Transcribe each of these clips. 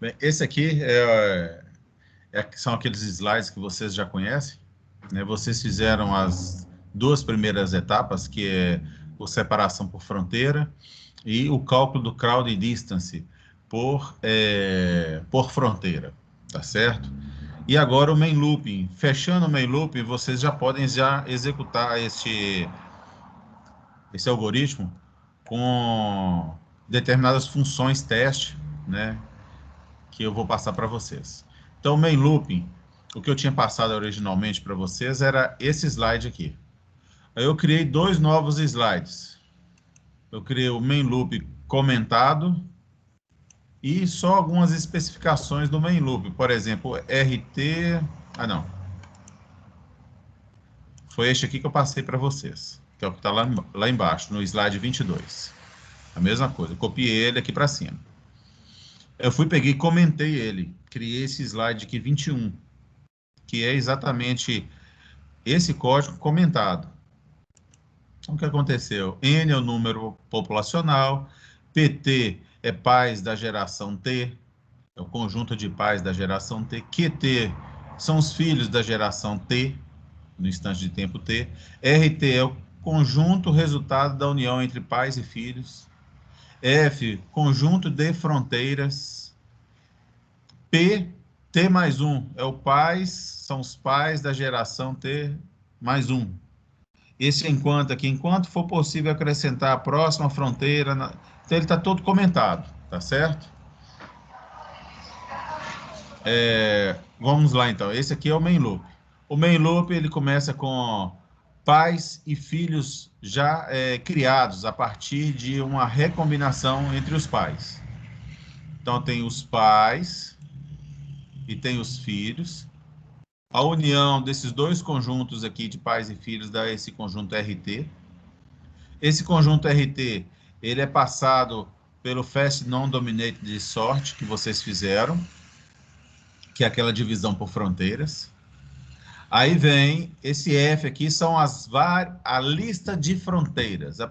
Bem, esse aqui são aqueles slides que vocês já conhecem, né? Vocês fizeram as duas primeiras etapas, que é a separação por fronteira e o cálculo do crowd distance por fronteira, tá certo? E agora o main looping. Fechando o main looping, vocês já podem executar esse algoritmo com determinadas funções teste, né, que eu vou passar para vocês. Então, o main looping, o que eu tinha passado originalmente para vocês era esse slide aqui. Aí eu criei dois novos slides. Eu criei o main loop comentado e só algumas especificações do main loop. Por exemplo, RT... Ah, não. Foi este aqui que eu passei para vocês, que é o que está lá embaixo, no slide 22. A mesma coisa, eu copiei ele aqui para cima. Eu peguei e comentei ele, criei esse slide aqui 21, que é exatamente esse código comentado. Então, o que aconteceu? N é o número populacional, PT é pais da geração T, é o conjunto de pais da geração T, QT são os filhos da geração T, no instante de tempo T, RT é o conjunto resultado da união entre pais e filhos, F, conjunto de fronteiras, P, T mais um, são os pais da geração T mais um. Esse enquanto aqui, enquanto for possível acrescentar a próxima fronteira, então ele está todo comentado, tá certo? Vamos lá então, esse aqui é o main loop. O main loop ele começa com pais e filhos já criados a partir de uma recombinação entre os pais. Então tem os pais e tem os filhos. A união desses dois conjuntos aqui de pais e filhos dá esse conjunto RT. Esse conjunto RT, ele é passado pelo Fast Non-Dominated Sort que vocês fizeram, que é aquela divisão por fronteiras. Aí vem esse F aqui, são a lista de fronteiras. A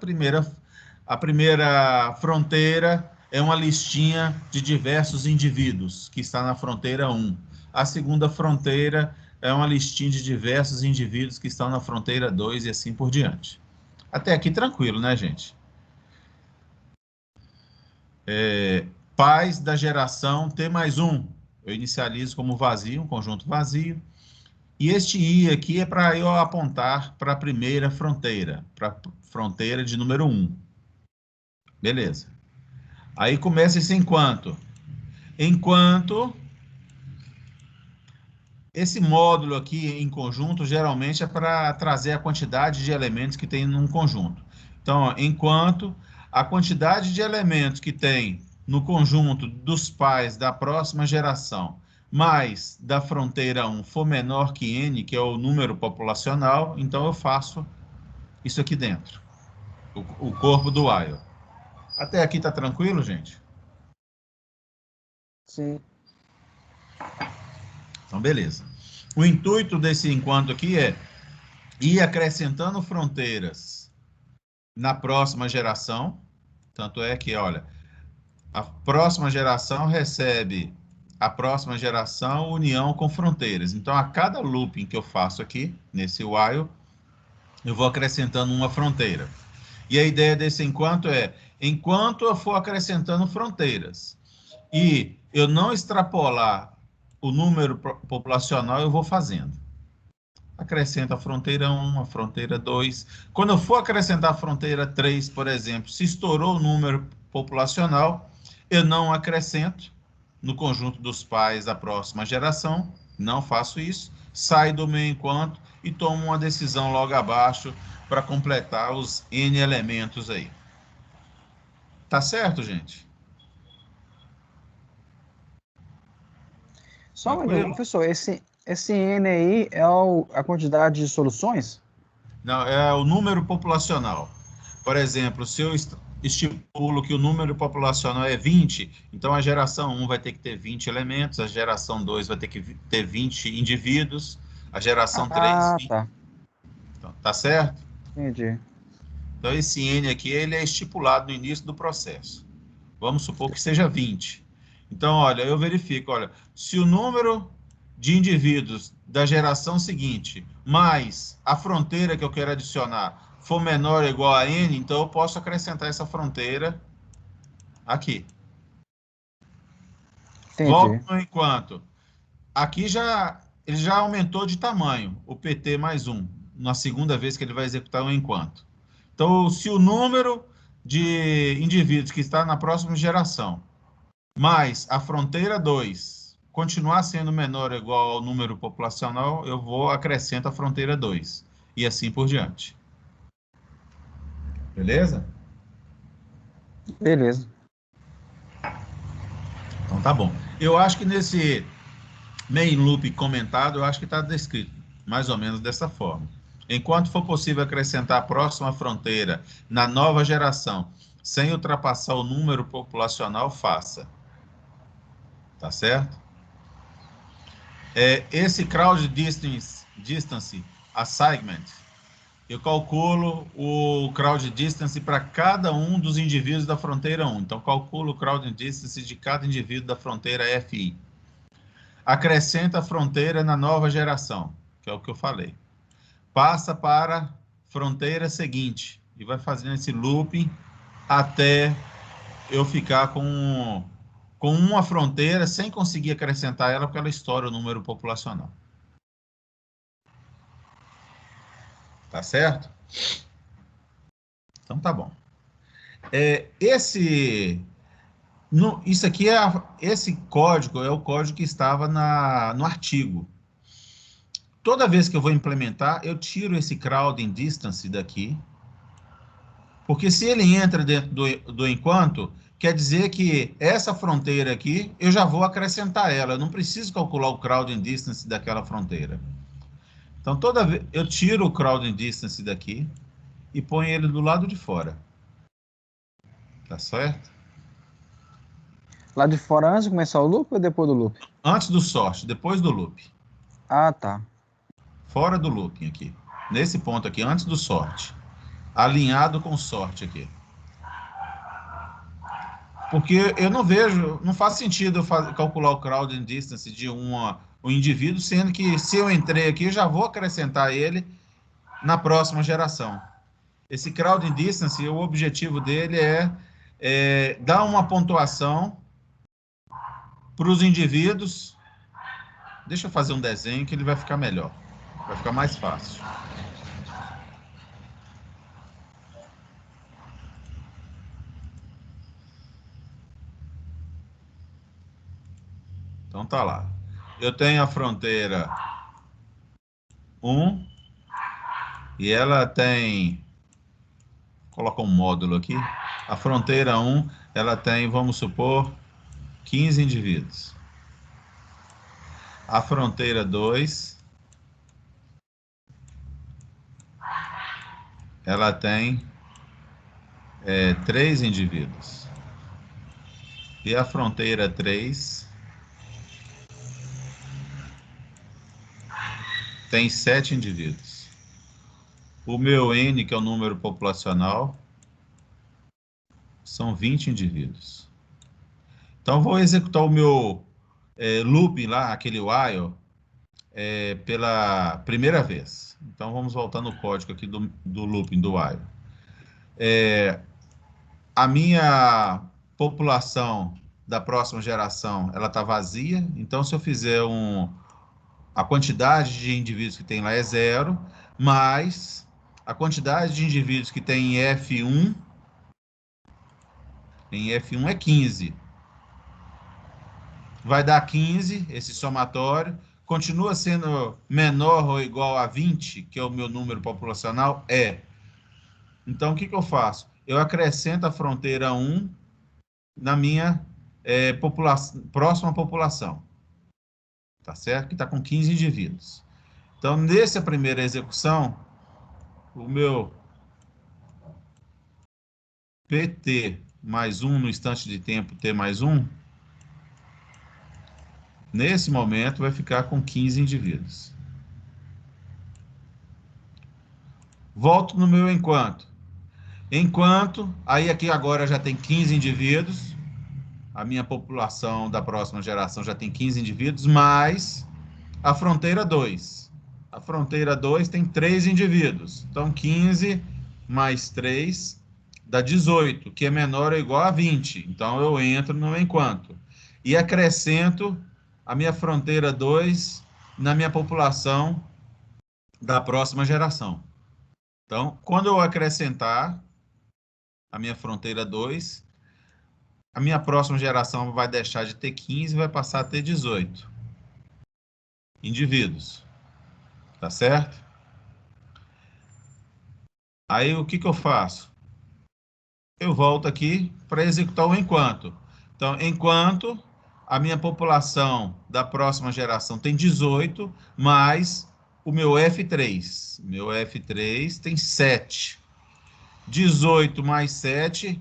primeira fronteira é uma listinha de diversos indivíduos, que está na fronteira 1. A segunda fronteira é uma listinha de diversos indivíduos que estão na fronteira 2 e assim por diante. Até aqui tranquilo, né, gente? Pais da geração T mais 1. Eu inicializo como vazio, um conjunto vazio. E este I aqui é para eu apontar para a primeira fronteira, para a fronteira de número 1. Beleza. Aí começa esse enquanto. Enquanto esse módulo aqui em conjunto geralmente é para trazer a quantidade de elementos que tem num conjunto. Então, ó, enquanto a quantidade de elementos que tem no conjunto dos pais da próxima geração mais da fronteira 1 for menor que n, que é o número populacional, então eu faço isso aqui dentro, o corpo do while. Até aqui tá tranquilo, gente? Sim. Então, beleza. O intuito desse enquanto aqui é ir acrescentando fronteiras na próxima geração. Tanto é que, olha, a próxima geração recebe a próxima geração união com fronteiras. Então, a cada looping que eu faço aqui, nesse while, eu vou acrescentando uma fronteira. E a ideia desse enquanto é, enquanto eu for acrescentando fronteiras e eu não extrapolar o número populacional, eu vou fazendo. Acrescenta a fronteira 1, a fronteira 2. Quando eu for acrescentar a fronteira 3, por exemplo, se estourou o número populacional, eu não acrescento no conjunto dos pais da próxima geração, não faço isso, saio do meu enquanto e tomo uma decisão logo abaixo para completar os N elementos aí. Tá certo, gente? Só uma dúvida, Tranquilo? professor, esse N aí é a quantidade de soluções? Não, é o número populacional. Por exemplo, se eu estipulo que o número populacional é 20, então a geração 1 vai ter que ter 20 elementos, a geração 2 vai ter que ter 20 indivíduos, a geração 3, Ah, 20. tá. Então, tá certo? Entendi. Então, esse N aqui, ele é estipulado no início do processo. Vamos supor que seja 20. Então, olha, eu verifico, olha, se o número de indivíduos da geração seguinte, mais a fronteira que eu quero adicionar, for menor ou igual a n, então eu posso acrescentar essa fronteira aqui. Entendi. Volto no enquanto. Aqui ele já aumentou de tamanho, o PT mais 1, na segunda vez que ele vai executar o enquanto. Então, se o número de indivíduos que está na próxima geração, mais a fronteira 2, continuar sendo menor ou igual ao número populacional, eu vou acrescentar a fronteira 2, e assim por diante. Beleza? Beleza. Então tá bom. Eu acho que nesse main loop comentado, eu acho que está descrito mais ou menos dessa forma. Enquanto for possível acrescentar a próxima fronteira na nova geração, sem ultrapassar o número populacional, faça. Tá certo? Esse crowd distance assignment, eu calculo o crowd distance para cada um dos indivíduos da fronteira 1. Então, calculo o crowd distance de cada indivíduo da fronteira FI. Acrescenta a fronteira na nova geração, que é o que eu falei. Passa para a fronteira seguinte e vai fazendo esse looping até eu ficar com uma fronteira sem conseguir acrescentar ela, porque ela estoura o número populacional. Tá certo? Então tá bom. Isso aqui esse código é o código que estava no artigo. Toda vez que eu vou implementar, eu tiro esse crowding distance daqui, porque se ele entra dentro do enquanto, quer dizer que essa fronteira aqui, eu já vou acrescentar ela, eu não preciso calcular o crowding distance daquela fronteira. Então, toda vez eu tiro o crowding distance daqui e ponho ele do lado de fora. Tá certo? Lá de fora antes de começar o loop ou depois do loop? Antes do sort, depois do loop. Ah, tá. Fora do looping aqui. Nesse ponto aqui, antes do sort. Alinhado com o sort aqui. Porque eu não vejo, não faz sentido eu calcular o crowding distance de um indivíduo, sendo que se eu entrei aqui, eu já vou acrescentar ele na próxima geração. Esse crowding distance, o objetivo dele é dar uma pontuação para os indivíduos. Deixa eu fazer um desenho que ele vai ficar melhor. Vai ficar mais fácil. Então tá lá. Eu tenho a fronteira 1 e ela tem, vou colocar um módulo aqui. A fronteira 1, ela tem, vamos supor, 15 indivíduos. A fronteira 2, ela tem 3 indivíduos. E a fronteira 3 tem 7 indivíduos. O meu N, que é o número populacional, são 20 indivíduos. Então, vou executar o meu looping lá, aquele while, pela primeira vez. Então, vamos voltar no código aqui do looping, do while. A minha população da próxima geração, ela está vazia. Então, se eu fizer a quantidade de indivíduos que tem lá é 0, mais a quantidade de indivíduos que tem em F1, é 15. Vai dar 15, esse somatório. Continua sendo menor ou igual a 20, que é o meu número populacional? Então, o que eu faço? Eu acrescento a fronteira 1 na minha próxima população. Tá certo? Que está com 15 indivíduos. Então, nessa primeira execução, o meu PT mais 1 no instante de tempo T mais 1, nesse momento vai ficar com 15 indivíduos. Volto no meu enquanto. Aí aqui agora já tem 15 indivíduos. a minha população da próxima geração já tem 15 indivíduos, mais a fronteira 2. A fronteira 2 tem 3 indivíduos. Então, 15 mais 3 dá 18, que é menor ou igual a 20. Então, eu entro no enquanto. E acrescento a minha fronteira 2 na minha população da próxima geração. Então, quando eu acrescentar a minha fronteira 2, a minha próxima geração vai deixar de ter 15 e vai passar a ter 18 indivíduos. Tá certo? Aí, o que eu faço? Eu volto aqui para executar o enquanto. Então, enquanto a minha população da próxima geração tem 18, mais o meu F3. Meu F3 tem 7. 18 mais 7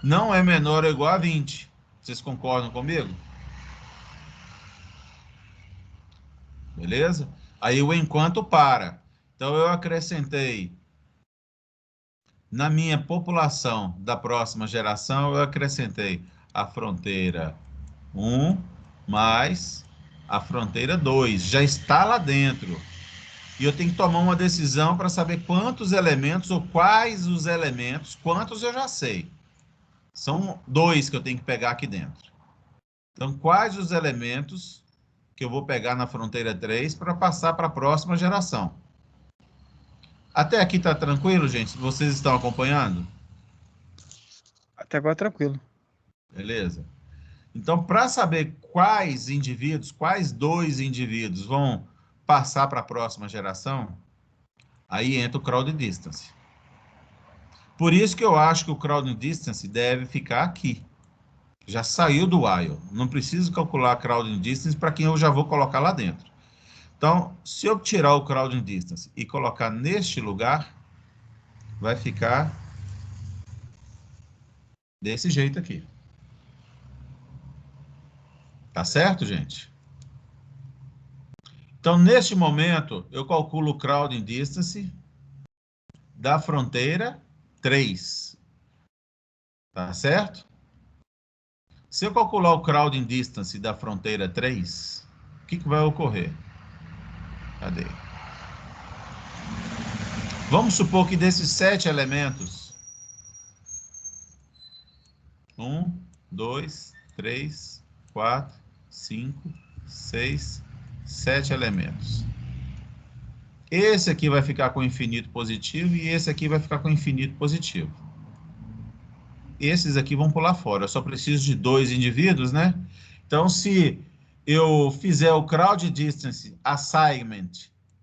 não é menor ou igual a 20. Vocês concordam comigo? Beleza? Aí o enquanto para. Então, eu acrescentei na minha população da próxima geração, eu acrescentei a fronteira 1 mais a fronteira 2. Já está lá dentro. E eu tenho que tomar uma decisão para saber quantos elementos ou quais os elementos, quantos eu já sei. São 2 que eu tenho que pegar aqui dentro. Então, quais os elementos que eu vou pegar na fronteira 3 para passar para a próxima geração? Até aqui está tranquilo, gente? Vocês estão acompanhando? Até agora tranquilo. Beleza? Então, para saber quais indivíduos, quais 2 indivíduos vão passar para a próxima geração, aí entra o crowd distance. Por isso que eu acho que o crowd distance deve ficar aqui. Já saiu do while. Não preciso calcular crowd distance para quem eu já vou colocar lá dentro. Então, se eu tirar o crowd distance e colocar neste lugar, vai ficar desse jeito aqui. Tá certo, gente? Então, neste momento, eu calculo o crowd distance da fronteira 3. Tá certo? Se eu calcular o crowding distance da fronteira 3, o que vai ocorrer? Cadê? Vamos supor que desses 7 elementos, 1, 2, 3, 4, 5, 6, 7 elementos. Esse aqui vai ficar com infinito positivo e esse aqui vai ficar com infinito positivo. Esses aqui vão pular fora. Eu só preciso de 2 indivíduos, né? Então, se eu fizer o crowd distance assignment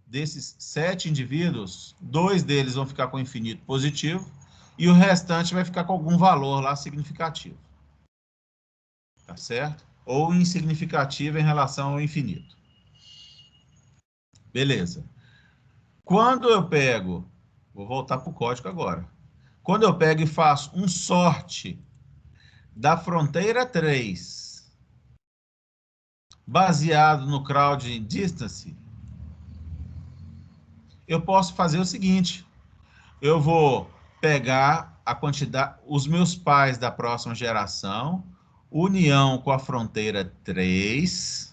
desses 7 indivíduos, 2 deles vão ficar com infinito positivo e o restante vai ficar com algum valor lá significativo. Tá certo? Ou insignificativo em relação ao infinito. Beleza. Quando eu pego, vou voltar para o código agora. Quando eu pego e faço um sorte da fronteira 3, baseado no crowd distance, eu posso fazer o seguinte: eu vou pegar a quantidade, os meus pais da próxima geração, união com a fronteira 3,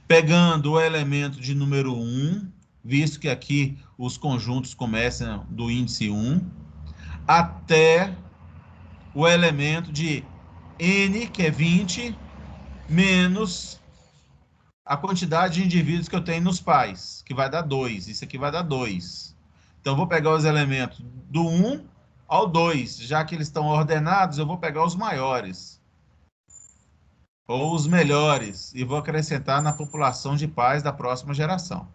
pegando o elemento de número 1, visto que aqui os conjuntos começam do índice 1, até o elemento de n, que é 20, menos a quantidade de indivíduos que eu tenho nos pais, que vai dar 2. Isso aqui vai dar 2. Então, eu vou pegar os elementos do 1 ao 2. Já que eles estão ordenados, eu vou pegar os maiores. Ou os melhores. E vou acrescentar na população de pais da próxima geração.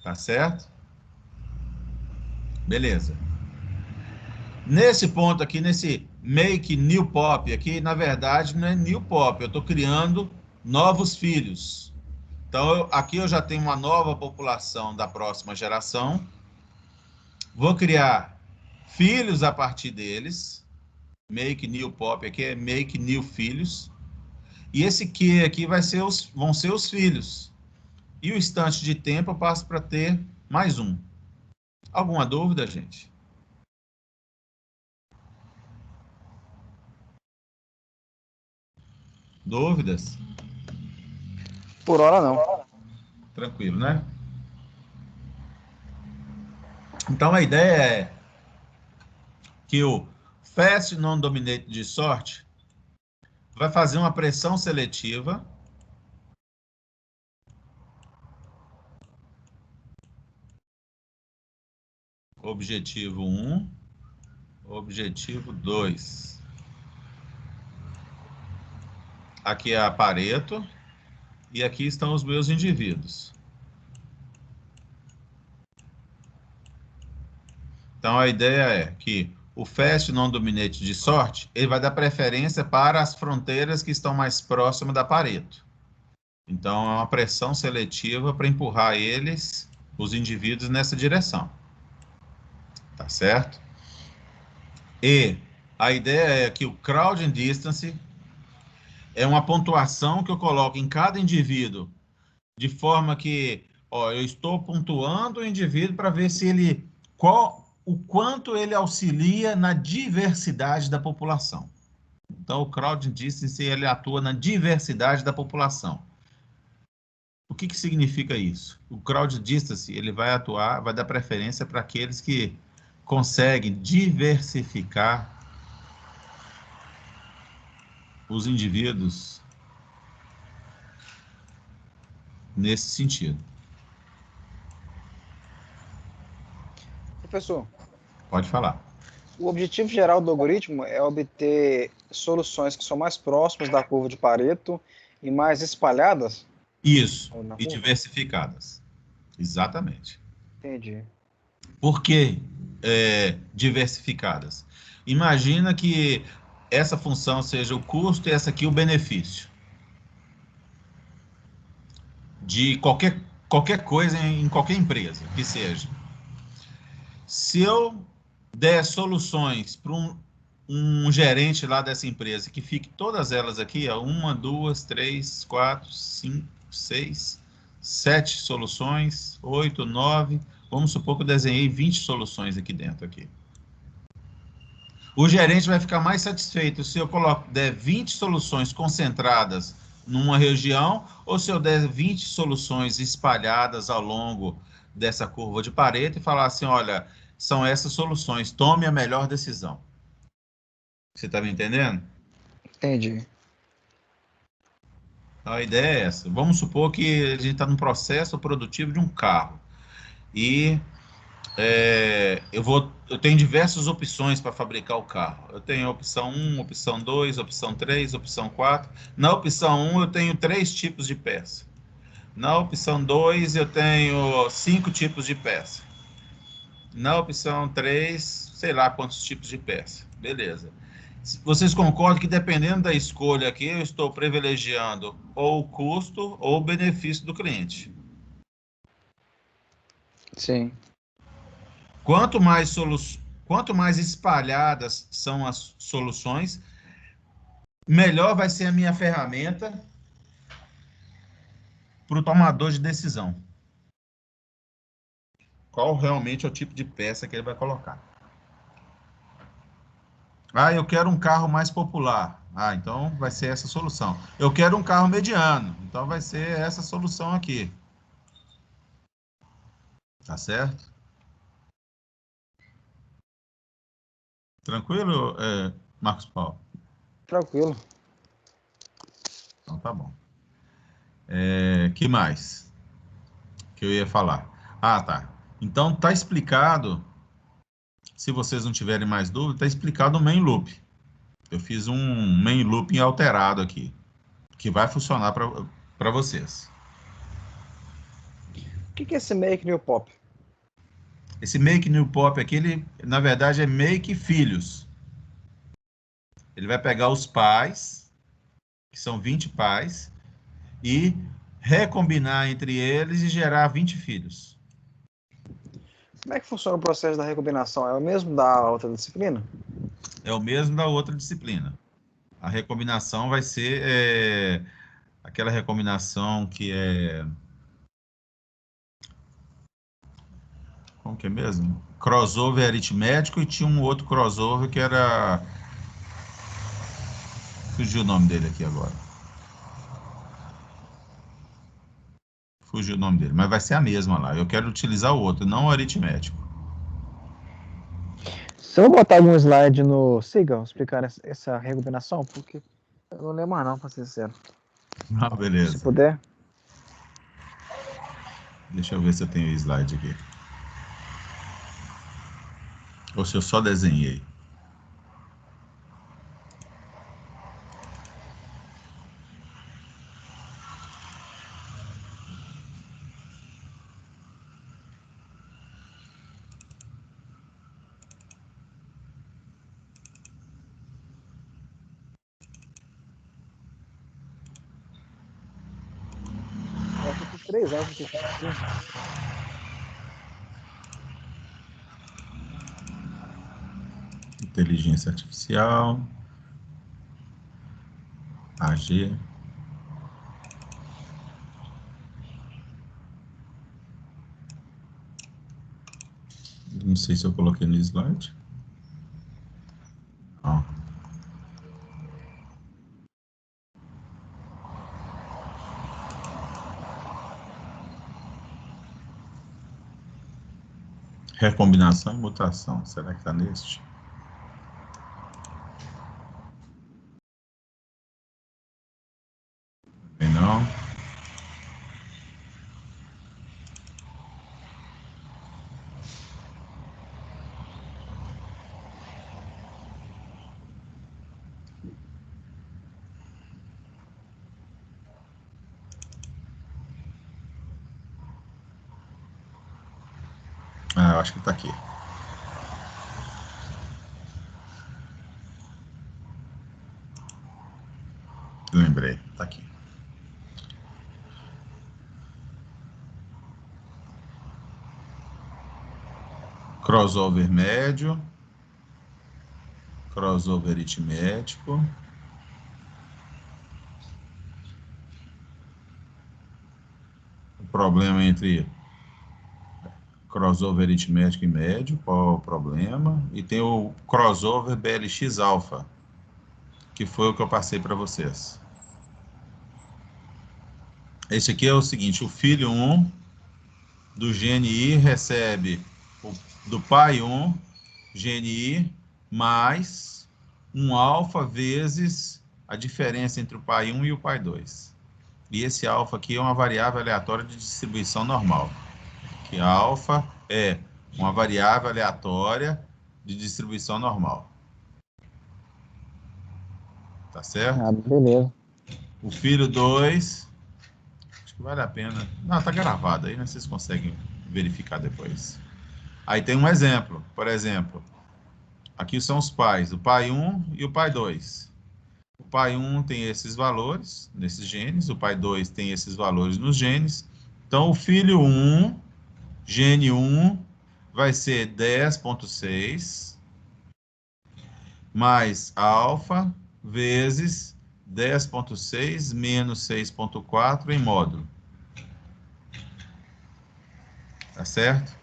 Tá certo? Beleza. Nesse ponto aqui, nesse make new pop aqui, na verdade, não é new pop. Eu estou criando novos filhos. Então, aqui eu já tenho uma nova população da próxima geração. Vou criar filhos a partir deles. Make new pop aqui é make new filhos. E esse Q aqui vão ser os filhos. E o instante de tempo eu passo para ter mais um. Alguma dúvida, gente? Dúvidas? Por hora não. Tranquilo, né? Então a ideia é que o Fast Non-Dominated de sorte vai fazer uma pressão seletiva objetivo 1, objetivo 2. Aqui é a Pareto e aqui estão os meus indivíduos. Então a ideia é que o Fast Non-Dominated de sorte, ele vai dar preferência para as fronteiras que estão mais próximas da Pareto. Então é uma pressão seletiva para empurrar eles, os indivíduos, nessa direção. Tá certo? E a ideia é que o crowding distance é uma pontuação que eu coloco em cada indivíduo, de forma que, ó, eu estou pontuando o indivíduo para ver se ele, o quanto ele auxilia na diversidade da população. Então, o crowding distance, ele atua na diversidade da população. O que significa isso? O crowd distance, ele vai atuar, vai dar preferência para aqueles que conseguem diversificar os indivíduos nesse sentido. Professor, Pode falar. o objetivo geral do algoritmo é obter soluções que são mais próximas da curva de Pareto e mais espalhadas Isso, na e curva? diversificadas. Exatamente. Entendi. Por que diversificadas? Imagina que essa função seja o custo e essa aqui o benefício de qualquer coisa em qualquer empresa que seja. Se eu der soluções para um gerente lá dessa empresa que fique todas elas aqui, ó, 1, 2, 3, 4, 5, 6, 7 soluções, 8, 9, vamos supor que eu desenhei 20 soluções aqui dentro. Aqui. O gerente vai ficar mais satisfeito se eu der 20 soluções concentradas numa região ou se eu der 20 soluções espalhadas ao longo dessa curva de Pareto e falar assim, olha, são essas soluções, tome a melhor decisão. Você está me entendendo? Entendi. A ideia é essa. Vamos supor que a gente está num processo produtivo de um carro e eu tenho diversas opções para fabricar o carro. Eu tenho a opção 1, opção 2, opção 3, opção 4. Na opção 1 eu tenho 3 tipos de peça. Na opção 2 eu tenho 5 tipos de peça. Na opção 3, sei lá quantos tipos de peça. Beleza. Vocês concordam que dependendo da escolha aqui, eu estou privilegiando ou o custo ou o benefício do cliente. Sim. Quanto mais espalhadas são as soluções, melhor vai ser a minha ferramenta para o tomador de decisão. Qual realmente é o tipo de peça que ele vai colocar. Ah, eu quero um carro mais popular. Ah, então vai ser essa solução. Eu quero um carro mediano. Então vai ser essa solução aqui. Tá certo? Tranquilo, Marcos Paulo? Tranquilo. Então tá bom. Que mais que eu ia falar? Ah, tá. Então tá explicado, se vocês não tiverem mais dúvida, tá explicado o main loop. Eu fiz um main looping alterado aqui, que vai funcionar para vocês. O que é esse make new pop? Esse make new pop aqui, ele, na verdade, é make filhos. Ele vai pegar os pais, que são 20 pais, e recombinar entre eles e gerar 20 filhos. Como é que funciona o processo da recombinação? É o mesmo da outra disciplina? É o mesmo da outra disciplina. A recombinação vai ser aquela recombinação que é... Como que é mesmo? Crossover aritmético e tinha um outro crossover que era... Fugiu o nome dele aqui agora. fugiu o nome dele, mas vai ser a mesma lá. Eu quero utilizar o outro, não o aritmético. Se eu botar algum slide no Siga, explicar essa recombinação, porque eu não lembro mais não, para ser sincero. Ah, beleza. Se puder. Deixa eu ver se eu tenho o slide aqui. Ou se eu só desenhei. Eu acho que tem 3 anos que eu Inteligência artificial. AG. Não sei se eu coloquei no slide. Não. Recombinação e mutação. Será que está neste? Também não. Ah, eu acho que está aqui. Lembrei, está aqui. Crossover médio. Crossover aritmético. O problema entre crossover aritmético e médio, qual é o problema? E tem o crossover BLX alfa, que foi o que eu passei para vocês. Esse aqui é o seguinte, o filho 1 do GNI recebe do pai 1, GNI, mais um alfa vezes a diferença entre o pai 1 e o pai 2. E esse alfa aqui é uma variável aleatória de distribuição normal. Que alfa é uma variável aleatória de distribuição normal. Tá certo? Ah, beleza. O filho 2, acho que vale a pena. Não, tá gravado aí, né? Vocês conseguem verificar depois. Aí tem um exemplo, por exemplo, aqui são os pais, o pai 1 e o pai 2. O pai 1 tem esses valores nesses genes, o pai 2 tem esses valores nos genes. Então, o filho 1, gene 1, vai ser 10,6 mais alfa vezes 10,6 menos 6,4 em módulo. Tá certo?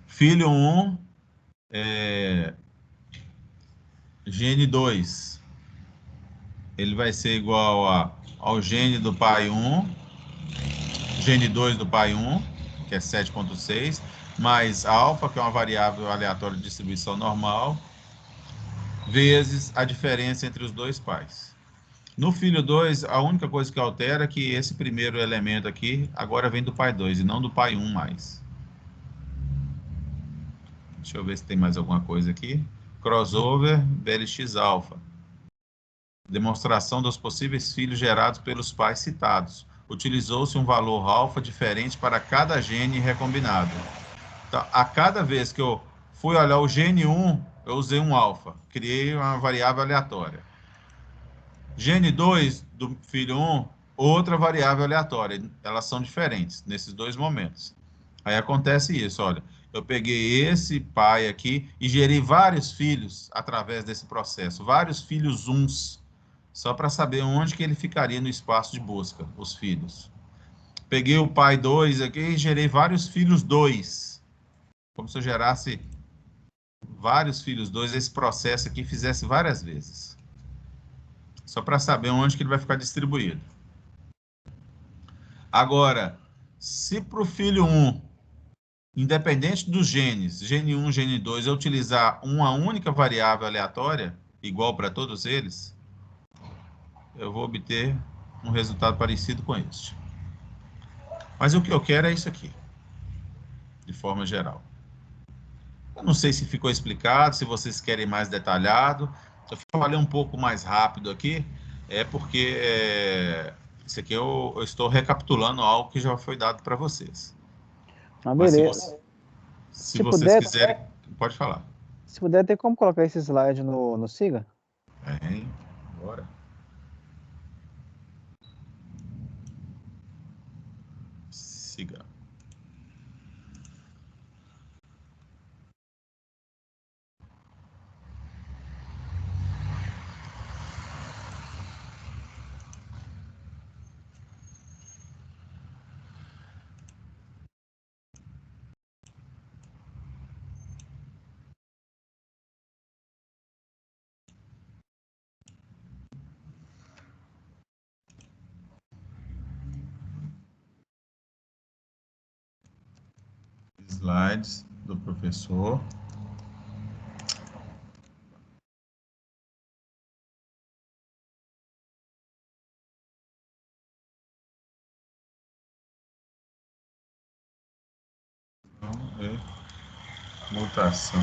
Filho 1, gene 2, ele vai ser igual ao gene do pai 1, gene 2 do pai 1, que é 7,6, mais alfa, que é uma variável aleatória de distribuição normal, vezes a diferença entre os dois pais. No filho 2, a única coisa que altera é que esse primeiro elemento aqui agora vem do pai 2 e não do pai 1 mais. Deixa eu ver se tem mais alguma coisa aqui. Crossover BLX alfa. Demonstração dos possíveis filhos gerados pelos pais citados. Utilizou-se um valor alfa diferente para cada gene recombinado. Então, a cada vez que eu fui olhar o gene 1, eu usei um alfa. Criei uma variável aleatória. Gene 2 do filho 1, outra variável aleatória. Elas são diferentes nesses dois momentos. Aí acontece isso, olha. Eu peguei esse pai aqui e gerei vários filhos através desse processo. Vários filhos uns. Só para saber onde que ele ficaria no espaço de busca, os filhos. Peguei o pai 2 aqui e gerei vários filhos 2. Como se eu gerasse vários filhos 2, esse processo aqui fizesse várias vezes. Só para saber onde que ele vai ficar distribuído. Agora, se para o filho 1, independente dos genes, gene 1, gene 2, eu utilizar uma única variável aleatória, igual para todos eles, eu vou obter um resultado parecido com este. Mas o que eu quero é isso aqui, de forma geral. Eu não sei se ficou explicado, se vocês querem mais detalhado. Se eu falei um pouco mais rápido aqui, é porque isso aqui eu estou recapitulando algo que já foi dado para vocês. Ah, Mas beleza. se Se vocês puder, quiserem, pode falar. se puder, tem como colocar esse slide no Siga? Bem, bora. Siga. Slides do professor. Mutação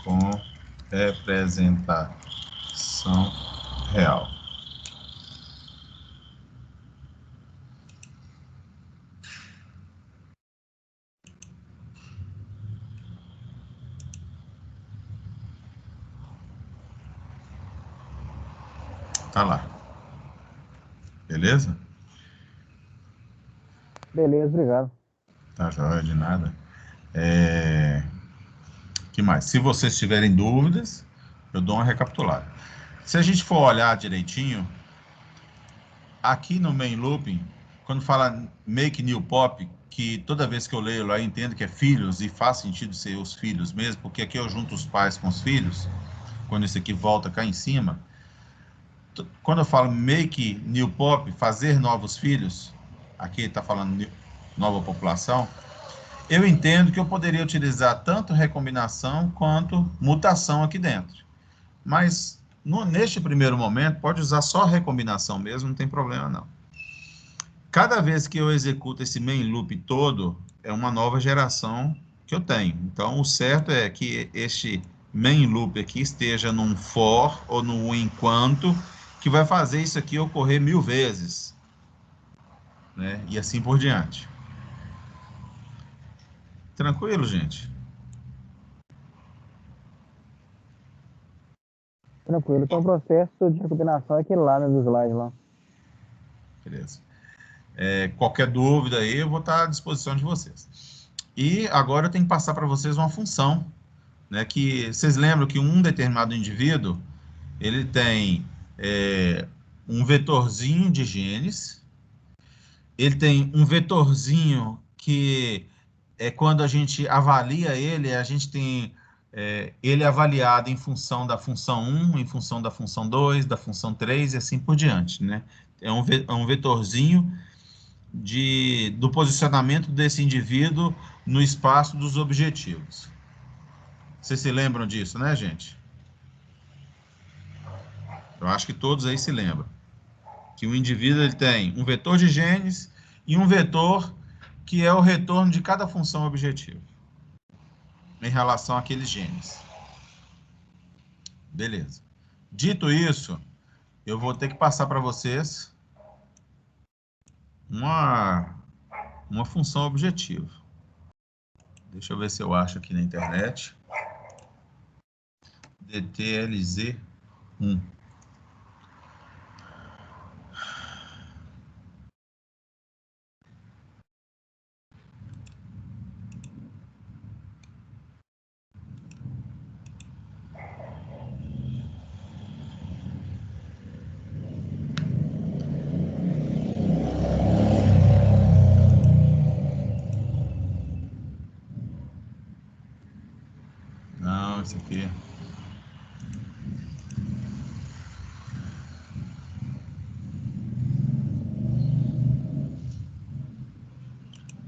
com representação real. Tá lá. Beleza? Beleza, obrigado. Tá joia de nada. Que mais? Se vocês tiverem dúvidas, eu dou uma recapitulada. Se a gente for olhar direitinho, aqui no main looping, quando fala make new pop, que toda vez que eu leio lá eu entendo que é filhos e faz sentido ser os filhos mesmo, porque aqui eu junto os pais com os filhos, quando esse aqui volta cá em cima. Quando eu falo make new pop, fazer novos filhos, aqui está falando nova população, eu entendo que eu poderia utilizar tanto recombinação quanto mutação aqui dentro. Mas neste primeiro momento, pode usar só recombinação mesmo, não tem problema não. Cada vez que eu executo esse main loop todo, é uma nova geração que eu tenho. Então, o certo é que este main loop aqui esteja num for ou num enquanto, que vai fazer isso aqui ocorrer 1000 vezes, né? E assim por diante. Tranquilo, gente? Tranquilo. Então o processo de recombinação é aquele lá, né, do slide lá. Beleza. Qualquer dúvida aí, eu vou estar à disposição de vocês. E agora eu tenho que passar para vocês uma função, né? Que vocês lembram que um determinado indivíduo, ele tem um vetorzinho de genes, ele tem um vetorzinho que quando a gente avalia ele, a gente tem ele avaliado em função da função 1, em função da função 2, da função 3 e assim por diante, né? É um vetorzinho do posicionamento desse indivíduo no espaço dos objetivos. Vocês se lembram disso, né, gente? Eu acho que todos aí se lembram. Que o indivíduo ele tem um vetor de genes e um vetor que é o retorno de cada função objetiva em relação àqueles genes. Beleza. Dito isso, eu vou ter que passar para vocês uma função objetiva. Deixa eu ver se eu acho aqui na internet. DTLZ1. Não, esse aqui.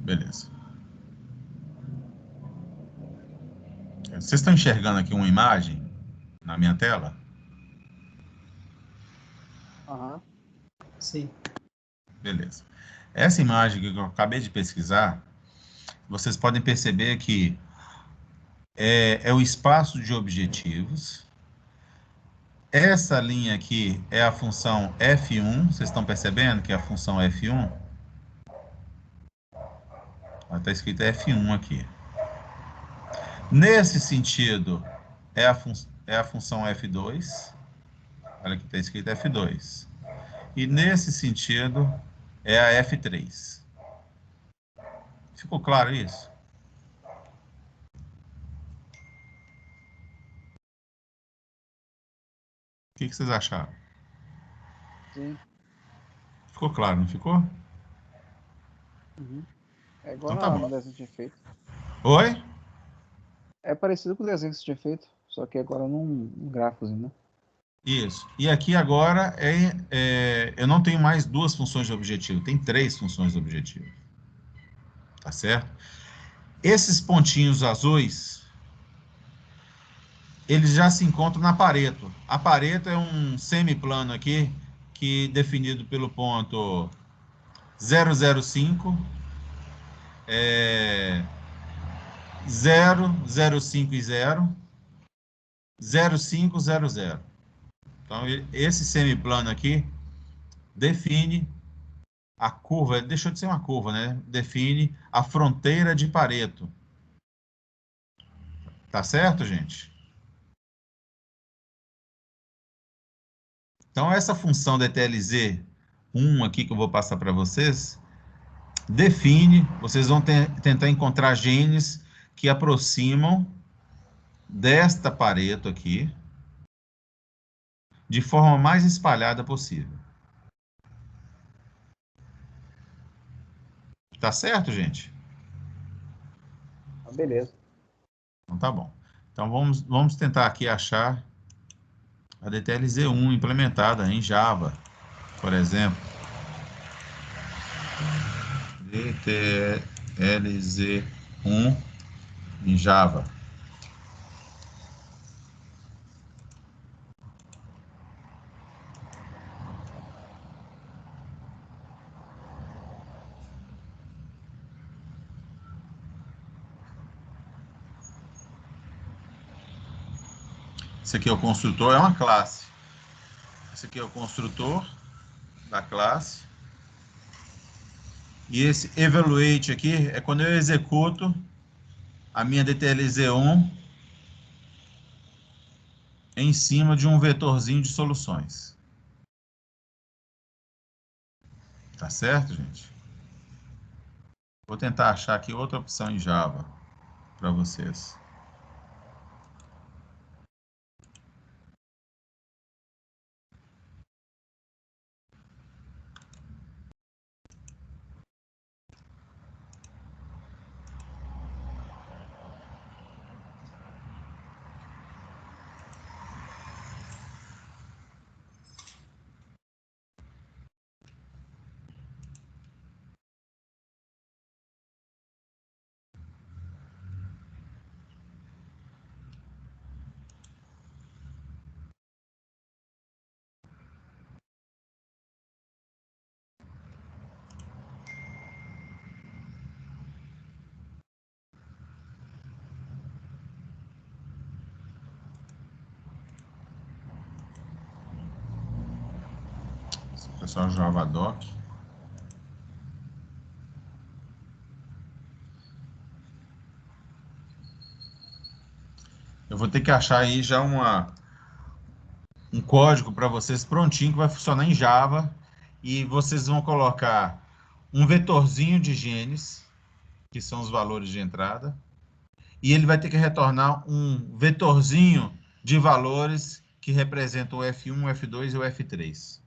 Beleza. Vocês estão enxergando aqui uma imagem na minha tela? Aham. Sim. Beleza. Essa imagem que eu acabei de pesquisar, vocês podem perceber que é o espaço de objetivos. Essa linha aqui é a função F1. Vocês estão percebendo que é a função F1? Está escrito F1 aqui. Nesse sentido, é a função F2. Olha aqui, está escrito F2. E nesse sentido, é a F3. Ficou claro isso? O que vocês acharam? Sim. Ficou claro, não ficou? Uhum. É igual Então tá no bom. desenho que tinha feito. Oi? É parecido com o desenho que você tinha feito, só que agora num gráficozinho, né? Isso. E aqui agora eu não tenho mais duas funções de objetivo, tem três funções de objetivo. Tá certo? Esses pontinhos azuis, eles já se encontram na Pareto. A Pareto é um semiplano aqui, que definido pelo ponto 005, 0, 0,5 e 0, 0,5, 0, 0. Então, esse semiplano aqui define a curva, deixou de ser uma curva, né? Define a fronteira de Pareto. Tá certo, gente? Então, essa função DTLZ 1 aqui que eu vou passar para vocês, define, vocês vão tentar encontrar genes que aproximam desta Pareto aqui de forma mais espalhada possível. Tá certo, gente? Ah, beleza. Então tá bom. Então vamos tentar aqui achar a DTLZ1 implementada em Java, por exemplo. DTLZ1 em Java. Esse aqui é o construtor, é uma classe. Esse aqui é o construtor da classe. E esse evaluate aqui é quando eu executo a minha DTLZ1 em cima de um vetorzinho de soluções. Tá certo, gente? Vou tentar achar aqui outra opção em Java para vocês. Esse pessoal JavaDoc. Eu vou ter que achar aí já um código para vocês prontinho que vai funcionar em Java e vocês vão colocar um vetorzinho de genes, que são os valores de entrada, e ele vai ter que retornar um vetorzinho de valores que representam o F1, o F2 e o F3.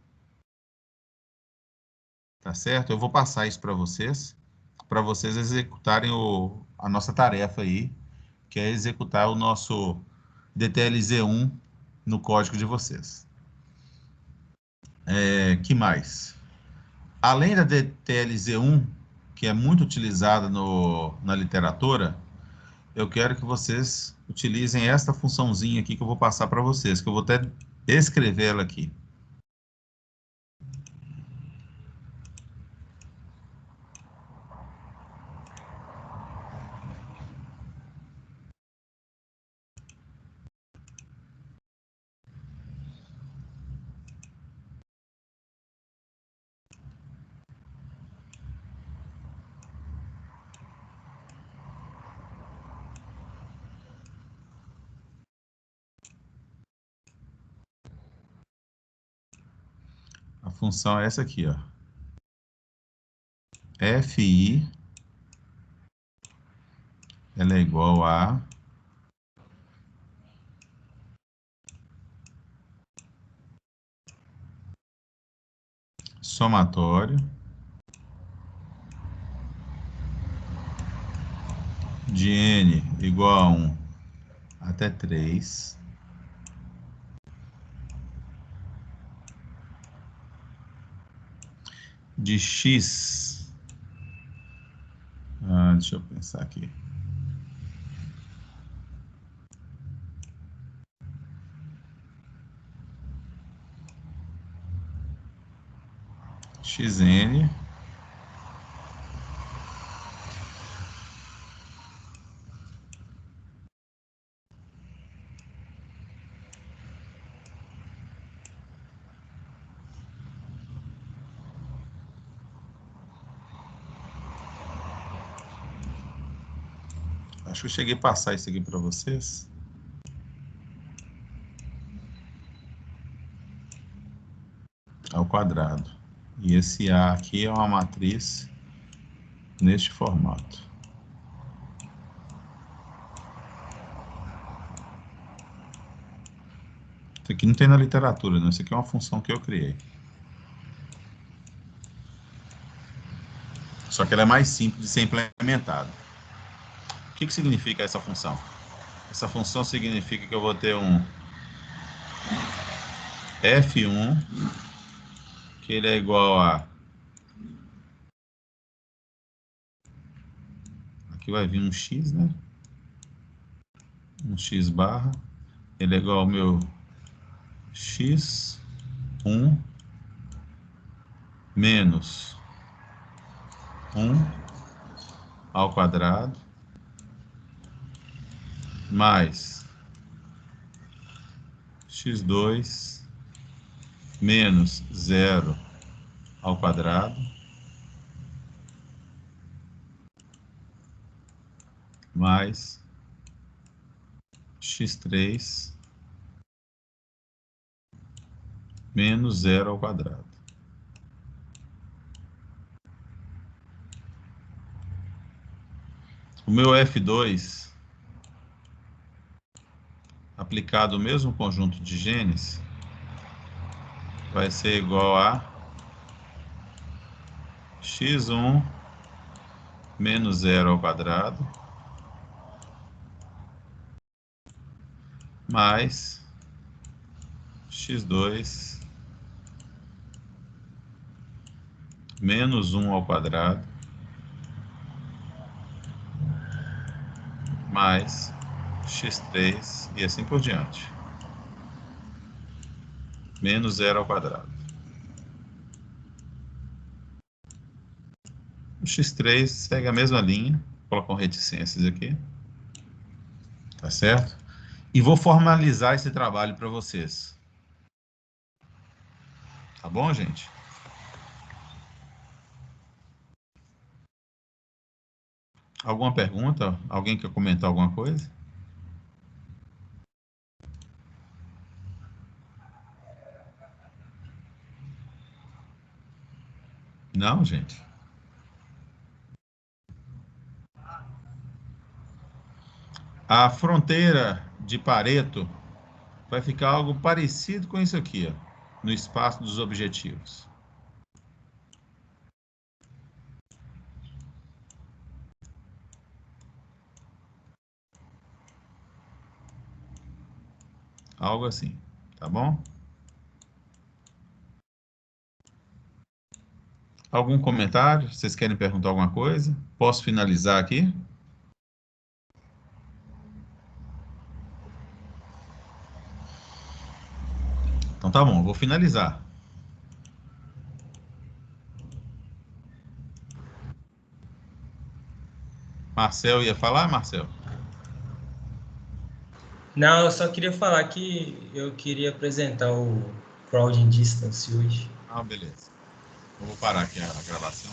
Tá certo? Eu vou passar isso para vocês executarem a nossa tarefa aí, que é executar o nosso DTLZ1 no código de vocês. Que mais? Além da DTLZ1, que é muito utilizada na literatura, eu quero que vocês utilizem esta funçãozinha aqui que eu vou passar para vocês, que eu vou até escrever ela aqui. A função é essa aqui, ó. Fi, ela é igual a somatório de n igual a 1 até 3 de x. Deixa eu pensar aqui. Xn acho que eu cheguei a passar isso aqui para vocês. Ao quadrado. E esse A aqui é uma matriz neste formato. Isso aqui não tem na literatura, não. Isso aqui é uma função que eu criei. Só que ela é mais simples de ser implementada. O que significa essa função? Essa função significa que eu vou ter um F1, que ele é igual a... Aqui vai vir um x, né? Um x barra. Ele é igual ao meu x1 menos 1 ao quadrado mais x2 menos 0 ao quadrado mais x3 menos 0 ao quadrado. O meu F2, aplicado o mesmo conjunto de genes, vai ser igual a x1 menos 0 ao quadrado mais x2 menos 1 ao quadrado mais x3 e assim por diante. Menos 0 ao quadrado. O x3 segue a mesma linha, vou colocar reticências aqui, tá certo? E vou formalizar esse trabalho para vocês. Tá bom, gente? Alguma pergunta? Alguém quer comentar alguma coisa? Não, gente? A fronteira de Pareto vai ficar algo parecido com isso aqui, ó, no espaço dos objetivos. Algo assim, tá bom? Algum comentário? Vocês querem perguntar alguma coisa? Posso finalizar aqui? Então tá bom, vou finalizar. Marcel ia falar, Marcel? Não, eu só queria falar que eu queria apresentar o Crowding Distance hoje. Ah, beleza. Eu vou parar aqui a gravação.